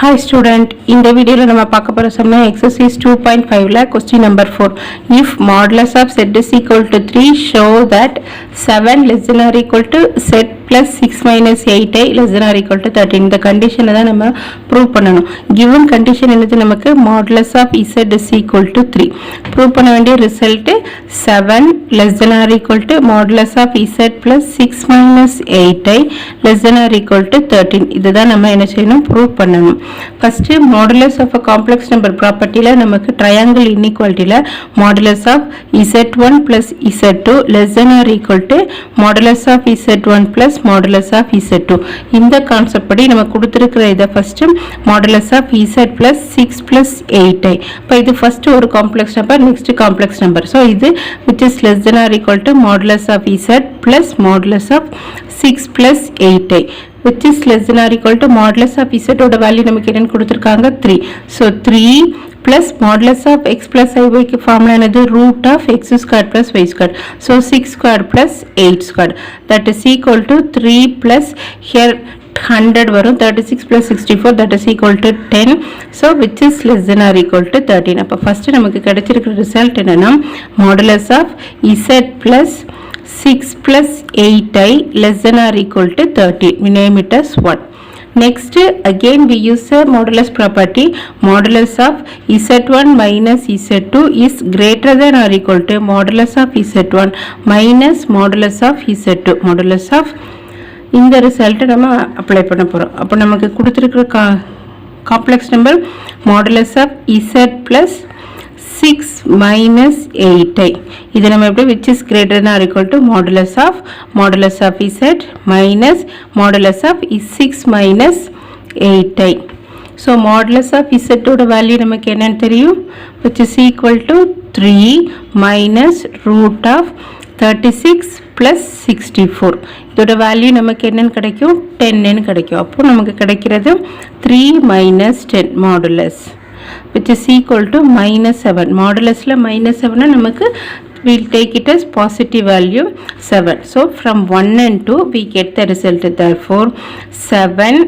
Hi student, in the video நம்ம பார்க்க போற சம் exercise 2.5 ல question number 4. If modulus of z is equal to 3, show that 7 less than or equal to z plus 6 minus 8i less than or equal to 13. இந்த கண்டிஷனை தான் நம்ம prove பண்ணணும். given condition என்னது நமக்கு modulus of z is equal to 3. Prove பண்ண வேண்டிய result 7 less than or equal to modulus of z plus 6 minus 8i less than or equal to 13. இதுதான் நம்ம என்ன செய்யணும் ப்ரூவ் பண்ணணும். First modulus of a complex number property ல நமக்கு triangle inequality ல modulus of z1 plus z2 less than or equal to modulus of z1 plus modulus of z2. இந்த concept படி நம்ம கொடுத்திருக்கிற இத first modulus of z plus 6 plus 8i. இப்போ இது first ஒரு complex number, next complex number. So இது which is less than or equal to modulus of z plus modulus of 6 plus 8i. which is less than or equal to modulus of z ஓட value நமக்கு என்னன்னு கொடுத்திருக்காங்க 3. so 3 plus modulus of x plus iy க்கு formula என்னது root of x squared plus y squared. so 6 squared plus 8 squared that is equal to 3 plus here 100 வரும் 36 plus 64 that is equal to 10. so which is less than or equal to 13. அப்ப first நமக்கு கிடைச்சிருக்கிற result என்னன்னா modulus of z plus 6 plus 8i less than or equal to 30. We name it as 1. Next, again we use a modulus property. Modulus of z1 minus z2 is greater than or equal to modulus of z1 minus modulus of z2. Modulus of இந்த result நம்ம apply பண்ண போறோம். அப்ப நமக்கு கொடுத்திருக்கிற complex number modulus of z plus 6 minus 8i. இது நம்ம எப்படி which is greater than or equal to modulus of z minus modulus of 6 minus 8i. so modulus of z ஓட வேல்யூ நமக்கு என்னன்னு தெரியும் which is equal to 3 minus root of 36 plus 64. இதோட value நமக்கு என்னன்னு கிடைக்கும் 10 ன்னு கிடைக்கும். அப்போ நமக்கு கிடைக்கிறது 3 minus 10 modulus which is equal to minus 7. modulus la minus 7 நமக்கு we'll take it as positive value 7. so from 1 and 2 we get the result. therefore 7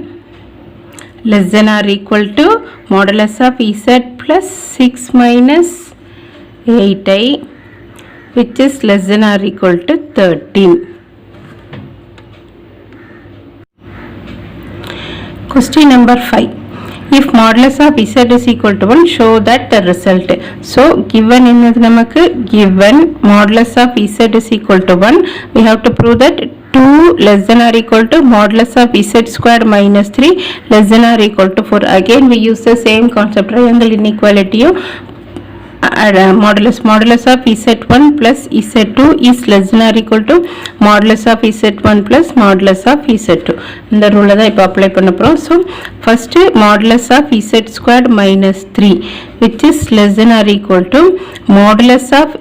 less than or equal to modulus of z plus 6 minus 8i which is less than or equal to 13. question number 5. if modulus of z is equal to 1, show that the result. so given என்னது நமக்கு given modulus of z is equal to 1, we have to prove that 2 less than or equal to modulus of z squared minus 3 less than or equal to 4. again we use the same concept, triangle inequality. modulus of z1 plus z2 is less than or equal to modulus of z1 plus modulus of z2. இந்த ரூலை தான் இப்போ apply பண்ண போகிறோம். So first modulus of z squared minus 3 which is less than or equal to modulus of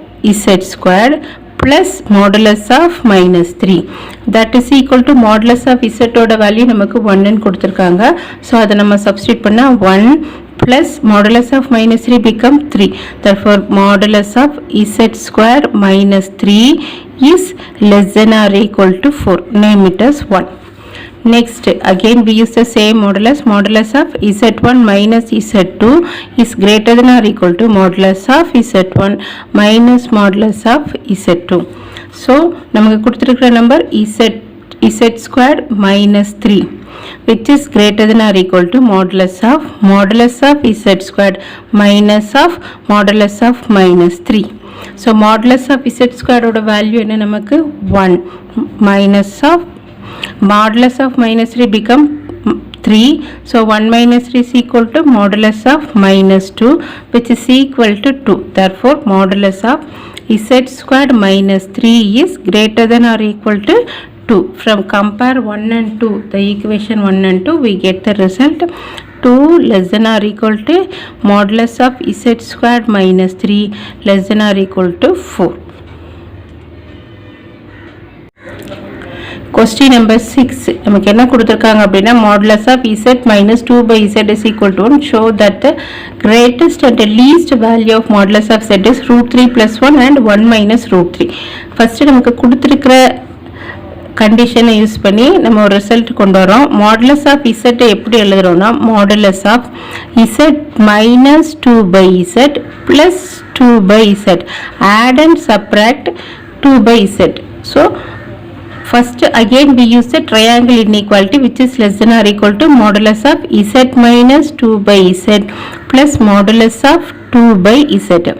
z squared plus modulus of minus 3 that is equal to modulus of z ஓட value நமக்கு 1 ன்னு கொடுத்துருக்காங்க. So அதை நம்ம substitute பண்ணால் 1 plus modulus of minus 3 become 3. therefore modulus of z square minus 3 is less than or equal to 4. name it as 1. next again we use the same modulus of z1 minus z2 is greater than or equal to modulus of z1 minus modulus of z2. so நமக்கு கொடுத்திருக்கிற number z squared minus 3 which is greater than or equal to modulus of z squared minus of modulus of minus 3. so modulus of z squared ஓட value என்ன நமக்கு 1 minus of modulus of minus 3 become 3. so 1 minus 3 is equal to modulus of minus 2 which is equal to 2. therefore modulus of z squared minus 3 is greater than or equal to 2. from compare 1 and 2, the equation 1 and 2, we get the result 2 less than or equal to modulus of z squared minus 3 less than or equal to 4. question number 6. நமக்கு என்ன கொடுத்திருக்காங்க அப்படின்னா modulus of z minus 2 by z is equal to 1. show that the greatest and the least value of modulus of z is root 3 plus 1 and 1 minus root 3. first நமக்கு கொடுத்திருக்கிற கண்டிஷனை use பண்ணி நம்ம ஒரு ரிசல்ட் கொண்டு வரோம். மாடுலஸ் ஆஃப் இசட் எப்படி எழுதுறோம்னா modulus of z minus 2/z plus 2/z add and subtract 2/z. So first again we use the triangle inequality which is less than or equal to modulus of z minus 2/z plus modulus of 2/z.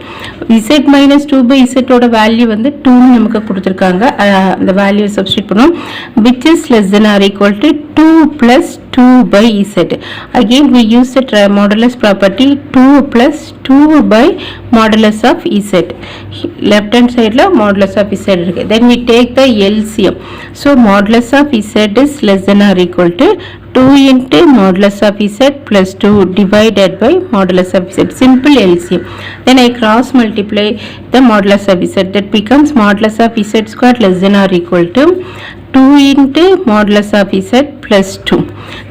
z minus 2/z ஓட value வந்து 2 நமக்கு கொடுத்திருக்காங்க. அந்த value substitute பண்ணும் which is less than or equal to 2 plus 2/z. Again we use the modulus property 2 plus 2 by modulus of z. Left hand side la modulus of z இருக்கு. Then we take the LCM. So modulus of z is less than or equal to 2 into modulus of z plus 2 divided by modulus of z. Simple LCM. Then I cross multiply the modulus of z. That becomes modulus of z squared less than or equal to 2 into modulus of z plus 2.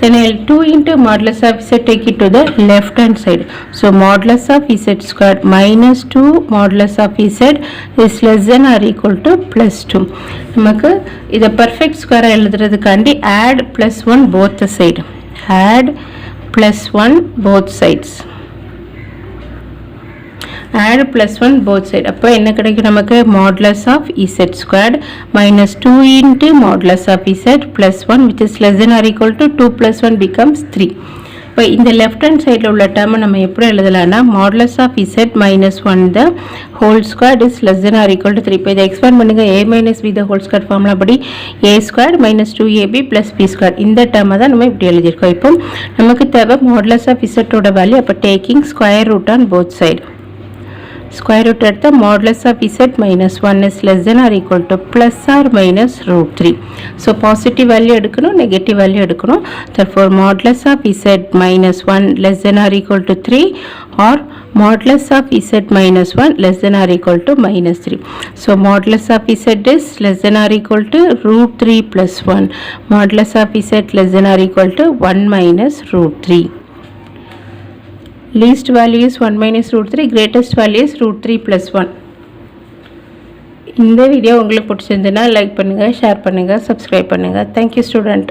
Then I will 2 into modulus of z take it to the left hand side. So modulus of z squared minus 2 modulus of z is less than or equal to plus 2. நமக்கு இதை perfect square எழுதுறதுக்காண்டி add plus 1 both the side. Add plus 1 both sides. add plus 1 both side. அப்போ என்ன கிடைக்கும் நமக்கு modulus of z squared minus 2 into modulus of z plus 1 which is less than or equal to 2 plus 1 becomes 3. இப்போ இந்த left hand sideல உள்ள term நம்ம எப்படி எழுதலாம்னா modulus of z minus 1 the whole squared is less than or equal to 3. இப்போ இதை expand பண்ணுங்க a minus b the whole squared formula படி a squared minus 2ab plus b squared இந்த term தான் நம்ம இப்படி எழுதியிருக்கோம். இப்போ நமக்கு தேவை modulus of z ஓட வேல்யூ. அப்போ taking square root on both side. Square root at the modulus of z minus 1 is less than or equal to plus or minus root 3. So positive value எடுக்கணும், negative value எடுக்கணும். Therefore modulus of z minus 1 less than or equal to 3 or modulus of z minus 1 less than or equal to minus 3. So modulus of z is less than or equal to root 3 plus 1. Modulus of z less than or equal to 1 minus root 3. Least value is 1 minus root 3, greatest value is root 3 plus 1. இந்த video உங்களுக்கு பிடிச்சிருந்ததுன்னா like பண்ணுங்கள், share பண்ணுங்கள், subscribe பண்ணுங்கள். Thank you student.